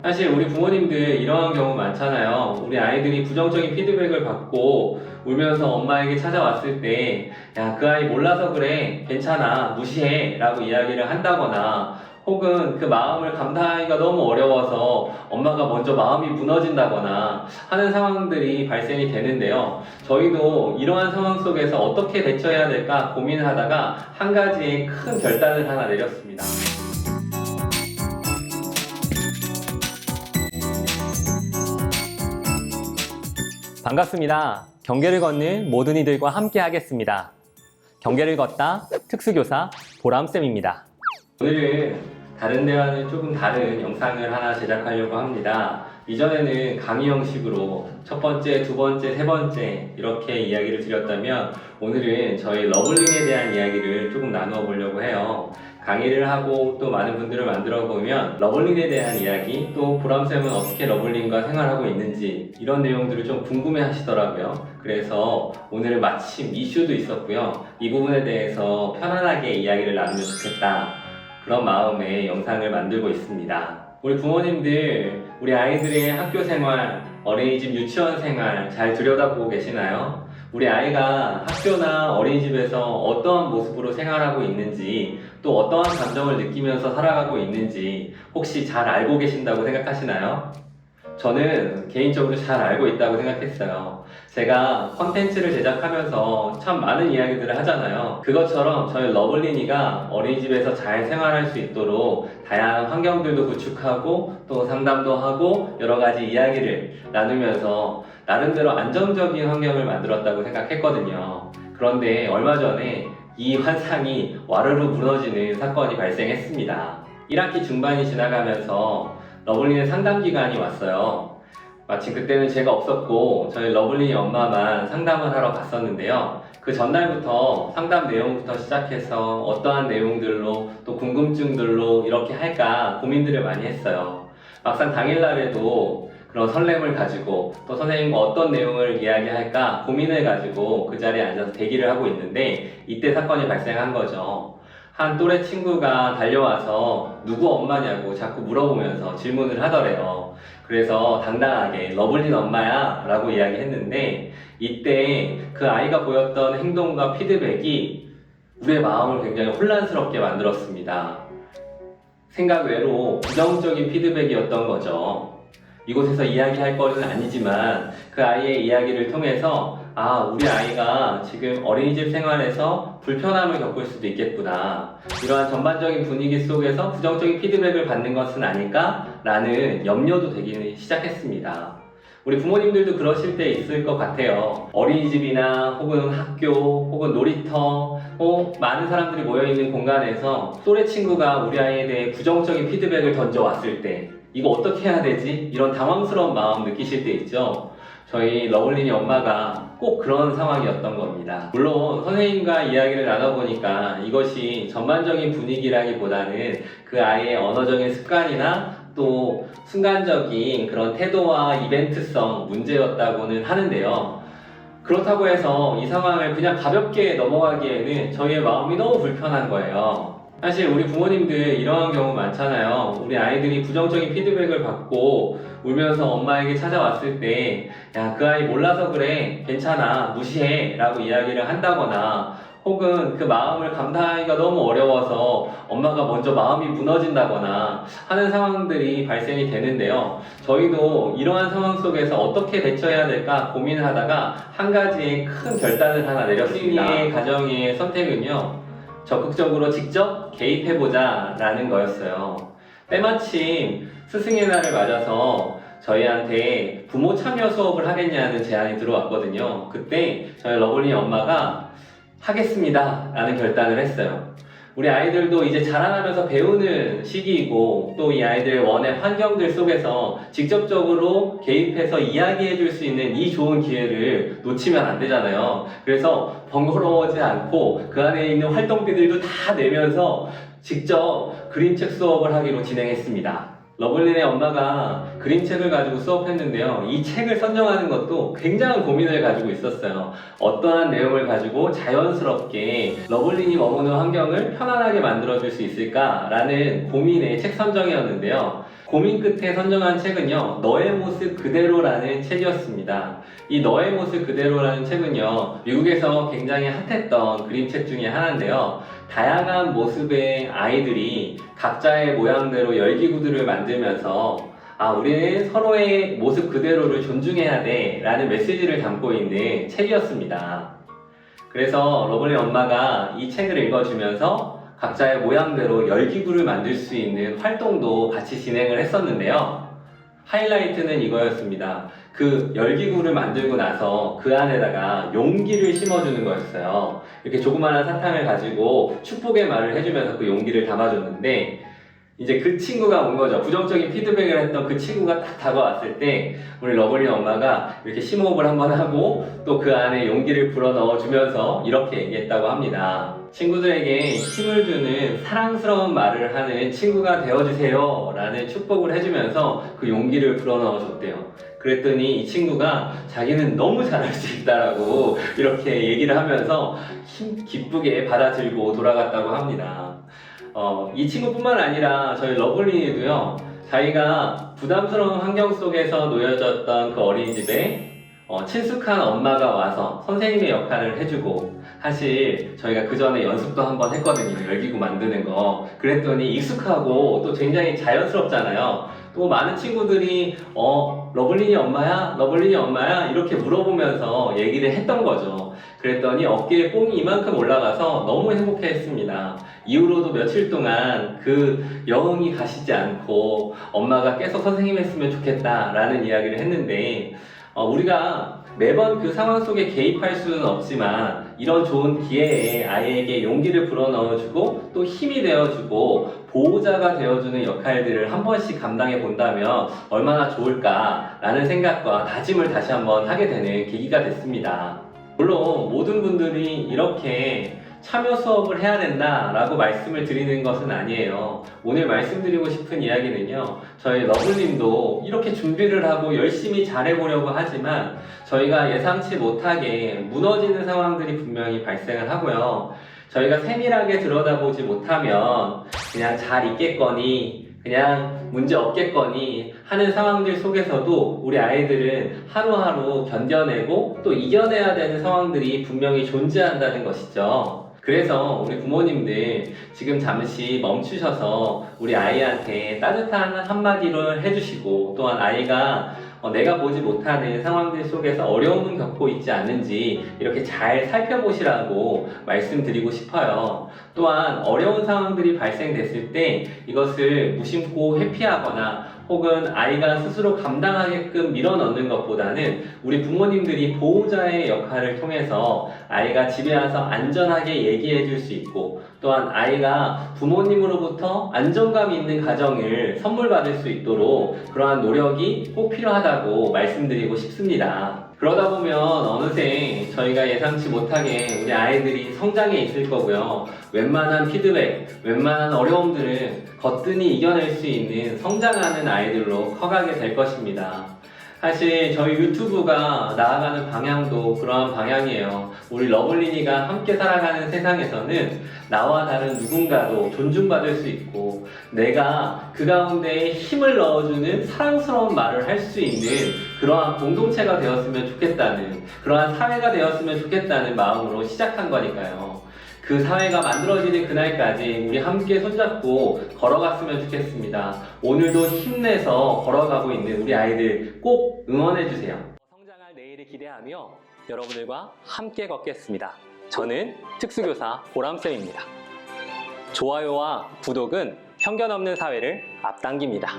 사실 우리 부모님들 이러한 경우 많잖아요. 우리 아이들이 부정적인 피드백을 받고 울면서 엄마에게 찾아왔을 때, 야, 그 아이 몰라서 그래. 괜찮아. 무시해. 라고 이야기를 한다거나, 혹은 그 마음을 감당하기가 너무 어려워서 엄마가 먼저 마음이 무너진다거나 하는 상황들이 발생이 되는데요. 저희도 이러한 상황 속에서 어떻게 대처해야 될까 고민을 하다가 한 가지의 큰 결단을 하나 내렸습니다. 반갑습니다. 경계를 걷는 모든 이들과 함께 하겠습니다. 경계를 걷다 특수교사 보람쌤입니다. 오늘은 다른 데와는 조금 다른 영상을 하나 제작하려고 합니다. 이전에는 강의 형식으로 첫 번째, 두 번째, 세 번째 이렇게 이야기를 드렸다면 오늘은 저희 러블린에 대한 이야기를 조금 나누어 보려고 해요. 강의를 하고 또 많은 분들을 만들어 보면 러블린에 대한 이야기, 또 보람쌤은 어떻게 러블린과 생활하고 있는지 이런 내용들을 좀 궁금해 하시더라고요. 그래서 오늘은 마침 이슈도 있었고요. 이 부분에 대해서 편안하게 이야기를 나누면 좋겠다, 그런 마음에 영상을 만들고 있습니다. 우리 부모님들, 우리 아이들의 학교 생활, 어린이집 유치원 생활 잘 들여다보고 계시나요? 우리 아이가 학교나 어린이집에서 어떠한 모습으로 생활하고 있는지, 또 어떠한 감정을 느끼면서 살아가고 있는지 혹시 잘 알고 계신다고 생각하시나요? 저는 개인적으로 잘 알고 있다고 생각했어요. 제가 컨텐츠를 제작하면서 참 많은 이야기들을 하잖아요. 그것처럼 저희 러블리니가 어린이집에서 잘 생활할 수 있도록 다양한 환경들도 구축하고 또 상담도 하고 여러 가지 이야기를 나누면서 나름대로 안정적인 환경을 만들었다고 생각했거든요. 그런데 얼마 전에 이 환상이 와르르 무너지는 사건이 발생했습니다. 1학기 중반이 지나가면서 러블린의 상담 기간이 왔어요. 마침 그때는 제가 없었고 저희 러블린이 엄마만 상담을 하러 갔었는데요. 그 전날부터 상담 내용부터 시작해서 어떠한 내용들로 또 궁금증들로 이렇게 할까 고민들을 많이 했어요. 막상 당일날에도 그런 설렘을 가지고 또 선생님과 어떤 내용을 이야기할까 고민을 가지고 그 자리에 앉아서 대기를 하고 있는데 이때 사건이 발생한 거죠. 한 또래 친구가 달려와서 누구 엄마냐고 자꾸 물어보면서 질문을 하더래요. 그래서 당당하게 러블린 엄마야 라고 이야기했는데 이때 그 아이가 보였던 행동과 피드백이 우리의 마음을 굉장히 혼란스럽게 만들었습니다. 생각 외로 부정적인 피드백이었던 거죠. 이곳에서 이야기할 거는 아니지만 그 아이의 이야기를 통해서 우리 아이가 지금 어린이집 생활에서 불편함을 겪을 수도 있겠구나. 이러한 전반적인 분위기 속에서 부정적인 피드백을 받는 것은 아닐까라는 염려도 되기 시작했습니다. 우리 부모님들도 그러실 때 있을 것 같아요. 어린이집이나 혹은 학교 혹은 놀이터 많은 사람들이 모여있는 공간에서 또래 친구가 우리 아이에 대해 부정적인 피드백을 던져왔을 때 이거 어떻게 해야 되지? 이런 당황스러운 마음 느끼실 때 있죠? 저희 러블린이 엄마가 꼭 그런 상황이었던 겁니다. 물론 선생님과 이야기를 나눠보니까 이것이 전반적인 분위기라기보다는 그 아이의 언어적인 습관이나 또 순간적인 그런 태도와 이벤트성 문제였다고는 하는데요. 그렇다고 해서 이 상황을 그냥 가볍게 넘어가기에는 저희의 마음이 너무 불편한 거예요. 사실 우리 부모님들 이러한 경우 많잖아요. 우리 아이들이 부정적인 피드백을 받고 울면서 엄마에게 찾아왔을 때, 야, 그 아이 몰라서 그래. 괜찮아. 무시해. 라고 이야기를 한다거나, 혹은 그 마음을 감당하기가 너무 어려워서 엄마가 먼저 마음이 무너진다거나 하는 상황들이 발생이 되는데요. 저희도 이러한 상황 속에서 어떻게 대처해야 될까 고민을 하다가 한 가지의 큰 결단을 하나 내렸습니다. 우리의 가정의 선택은요, 적극적으로 직접 개입해보자 라는 거였어요. 때마침 스승의 날을 맞아서 저희한테 부모 참여 수업을 하겠냐는 제안이 들어왔거든요. 그때 저희 러블리 엄마가 하겠습니다 라는 결단을 했어요. 우리 아이들도 이제 자라나면서 배우는 시기이고 또 이 아이들의 원의 환경들 속에서 직접적으로 개입해서 이야기해 줄 수 있는 이 좋은 기회를 놓치면 안 되잖아요. 그래서 번거로워하지 않고 그 안에 있는 활동비들도 다 내면서 직접 그림책 수업을 하기로 진행했습니다. 러블린의 엄마가 그림책을 가지고 수업했는데요. 이 책을 선정하는 것도 굉장한 고민을 가지고 있었어요. 어떠한 내용을 가지고 자연스럽게 러블린이 머무는 환경을 편안하게 만들어줄 수 있을까라는 고민의 책 선정이었는데요. 고민 끝에 선정한 책은요, 너의 모습 그대로라는 책이었습니다. 이 너의 모습 그대로라는 책은요, 미국에서 굉장히 핫했던 그림책 중에 하나인데요. 다양한 모습의 아이들이 각자의 모양대로 열기구들을 만들면서 우리는 서로의 모습 그대로를 존중해야 돼 라는 메시지를 담고 있는 책이었습니다. 그래서 러블리 엄마가 이 책을 읽어주면서 각자의 모양대로 열기구를 만들 수 있는 활동도 같이 진행을 했었는데요. 하이라이트는 이거였습니다. 그 열기구를 만들고 나서 그 안에다가 용기를 심어주는 거였어요. 이렇게 조그마한 사탕을 가지고 축복의 말을 해주면서 그 용기를 담아줬는데, 이제 그 친구가 온 거죠. 부정적인 피드백을 했던 그 친구가 딱 다가왔을 때 우리 러블리 엄마가 이렇게 심호흡을 한번 하고 또 그 안에 용기를 불어넣어 주면서 이렇게 얘기했다고 합니다. 친구들에게 힘을 주는 사랑스러운 말을 하는 친구가 되어주세요 라는 축복을 해주면서 그 용기를 불어넣어 줬대요. 그랬더니 이 친구가 자기는 너무 잘할 수 있다라고 이렇게 얘기를 하면서 기쁘게 받아들고 돌아갔다고 합니다. 이 친구뿐만 아니라 저희 러블리니도요, 자기가 부담스러운 환경 속에서 놓여졌던 그 어린이집에 친숙한 엄마가 와서 선생님의 역할을 해주고, 사실 저희가 그 전에 연습도 한번 했거든요. 열기구 만드는 거. 그랬더니 익숙하고 또 굉장히 자연스럽잖아요. 또 많은 친구들이 러블리니 엄마야? 러블리니 엄마야? 이렇게 물어보면서 얘기를 했던 거죠. 그랬더니 어깨에 뽕이 이만큼 올라가서 너무 행복해 했습니다. 이후로도 며칠 동안 그 여흥이 가시지 않고 엄마가 계속 선생님 했으면 좋겠다 라는 이야기를 했는데, 우리가 매번 그 상황 속에 개입할 수는 없지만 이런 좋은 기회에 아이에게 용기를 불어넣어주고 또 힘이 되어주고 보호자가 되어주는 역할들을 한 번씩 감당해 본다면 얼마나 좋을까라는 생각과 다짐을 다시 한번 하게 되는 계기가 됐습니다. 물론 모든 분들이 이렇게 참여 수업을 해야 된다라고 말씀을 드리는 것은 아니에요. 오늘 말씀드리고 싶은 이야기는요, 저희 러블님도 이렇게 준비를 하고 열심히 잘해보려고 하지만 저희가 예상치 못하게 무너지는 상황들이 분명히 발생을 하고요. 저희가 세밀하게 들여다보지 못하면 그냥 잘 있겠거니 그냥 문제 없겠거니 하는 상황들 속에서도 우리 아이들은 하루하루 견뎌내고 또 이겨내야 되는 상황들이 분명히 존재한다는 것이죠. 그래서 우리 부모님들 지금 잠시 멈추셔서 우리 아이한테 따뜻한 한마디를 해주시고, 또한 아이가 내가 보지 못하는 상황들 속에서 어려움을 겪고 있지 않은지 이렇게 잘 살펴보시라고 말씀드리고 싶어요. 또한 어려운 상황들이 발생됐을 때 이것을 무심코 회피하거나 혹은 아이가 스스로 감당하게끔 밀어넣는 것보다는 우리 부모님들이 보호자의 역할을 통해서 아이가 집에 와서 안전하게 얘기해 줄 수 있고, 또한 아이가 부모님으로부터 안정감 있는 가정을 선물 받을 수 있도록 그러한 노력이 꼭 필요하다고 말씀드리고 싶습니다. 그러다 보면 어느새 저희가 예상치 못하게 우리 아이들이 성장해 있을 거고요. 웬만한 피드백, 웬만한 어려움들을 거뜬히 이겨낼 수 있는 성장하는 아이들로 커가게 될 것입니다. 사실 저희 유튜브가 나아가는 방향도 그러한 방향이에요. 우리 러블리니가 함께 살아가는 세상에서는 나와 다른 누군가도 존중받을 수 있고, 내가 그 가운데에 힘을 넣어주는 사랑스러운 말을 할 수 있는 그러한 공동체가 되었으면 좋겠다는, 그러한 사회가 되었으면 좋겠다는 마음으로 시작한 거니까요. 그 사회가 만들어지는 그날까지 우리 함께 손잡고 걸어갔으면 좋겠습니다. 오늘도 힘내서 걸어가고 있는 우리 아이들 꼭 응원해주세요. 성장할 내일을 기대하며 여러분들과 함께 걷겠습니다. 저는 특수교사 보람쌤입니다. 좋아요와 구독은 편견 없는 사회를 앞당깁니다.